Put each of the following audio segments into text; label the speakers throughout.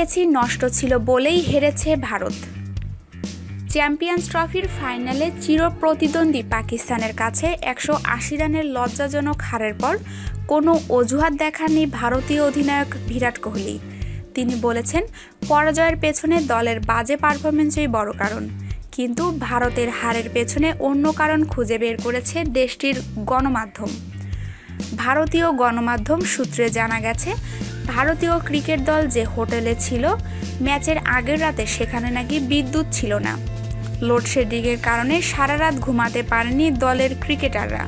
Speaker 1: AC নষ্ট ছিল বলেই হেরেছে ভারত। চ্যাম্পিয়ন্স ট্রফির ফাইনালে চিরপ্রতিদ্বন্দ্বী পাকিস্তানের কাছে 180 রানের লজ্জাজনক হারের পর কোনো অজুহাত দেখাননি ভারতীয় অধিনায়ক বিরাট কোহলি। তিনি বলেছেন, পরাজয়ের পেছনে দলের বাজে পারফরমেন্সই বড় কারণ, কিন্তু ভারতের হারের পেছনে অন্য কারণ খুঁজে বের করেছে দেশটির গণমাধ্যম। ভারতীয় গণমাধ্যম সূত্রে জানা গেছে, ভারতীয় ক্রিকেট দল যে হোটেলে ছিল ম্যাচের আগের রাতে সেখানে নাকি বিদ্যুৎ ছিল না। লোডশেডিংয়ের কারণে সারা রাত ঘুমাতে পারেনি দলের ক্রিকেটাররা।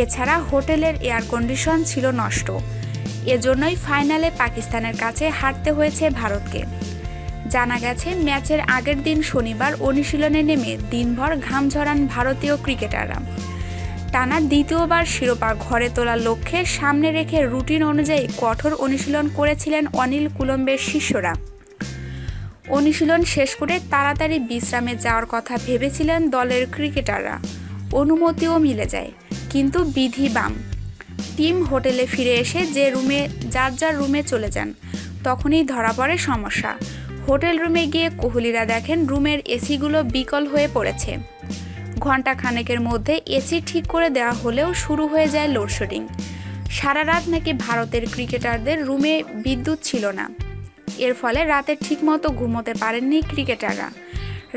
Speaker 1: এছাড়া হোটেলের এয়ার কন্ডিশন ছিল নষ্ট। এজন্যই ফাইনালে পাকিস্তানের কাছে হারতে হয়েছে ভারতকে। জানা গেছে, ম্যাচের আগের দিন শনিবার অনুশীলনে নেমে দিনভর ঘাম ঝরান ভারতীয় ক্রিকেটাররা। টানা দ্বিতীয়বার শিরোপা ঘরে তোলার লক্ষ্যে সামনে রেখে রুটিন অনুযায়ী কঠোর অনুশীলন করেছিলেন অনিল কুম্বলের শিষ্যরা। অনুশীলন শেষ করে তাড়াতাড়ি বিশ্রামে যাওয়ার কথা ভেবেছিলেন দলের ক্রিকেটাররা। অনুমতিও মিলে যায়, কিন্তু বিধি বাম। টিম হোটেলে ফিরে এসে যার যার রুমে চলে যান। তখনই ধরা পড়ে সমস্যা। হোটেল রুমে গিয়ে কোহলিরা দেখেন রুমের এসিগুলো বিকল হয়ে পড়েছে। ঘণ্টা খানেকের মধ্যে এসি ঠিক করে দেওয়া হলেও শুরু হয়ে যায় লোডশেডিং। সারা রাত নাকি ভারতের ক্রিকেটারদের রুমে বিদ্যুৎ ছিল না। এর ফলে রাতে ঠিকমতো ঘুমোতে পারেননি ক্রিকেটাররা।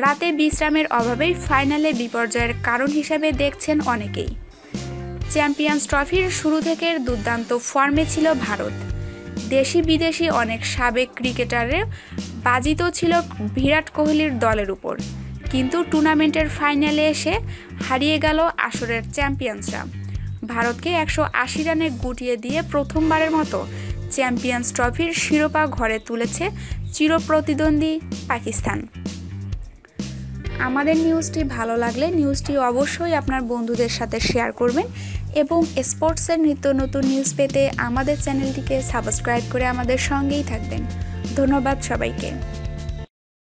Speaker 1: রাতে বিশ্রামের অভাবেই ফাইনালে বিপর্যয়ের কারণ হিসেবে দেখছেন অনেকেই। চ্যাম্পিয়ন্স ট্রফির শুরু থেকে দুর্দান্ত ফর্মে ছিল ভারত। দেশি বিদেশি অনেক সাবেক ক্রিকেটারের বাজিত ছিল বিরাট কোহলির দলের উপর, কিন্তু টুর্নামেন্টের ফাইনালে এসে হারিয়ে গেল আসরের চ্যাম্পিয়ন্সরা। ভারতকে 180 রানে গুটিয়ে দিয়ে প্রথমবারের মতো চ্যাম্পিয়ন্স ট্রফির শিরোপা ঘরে তুলেছে চিরপ্রতিদ্বন্দ্বী পাকিস্তান। আমাদের নিউজটি ভালো লাগলে নিউজটি অবশ্যই আপনার বন্ধুদের সাথে শেয়ার করবেন এবং স্পোর্টসের নিত্য নতুন নিউজ পেতে আমাদের চ্যানেলটিকে সাবস্ক্রাইব করে আমাদের সঙ্গেই থাকবেন। ধন্যবাদ সবাইকে।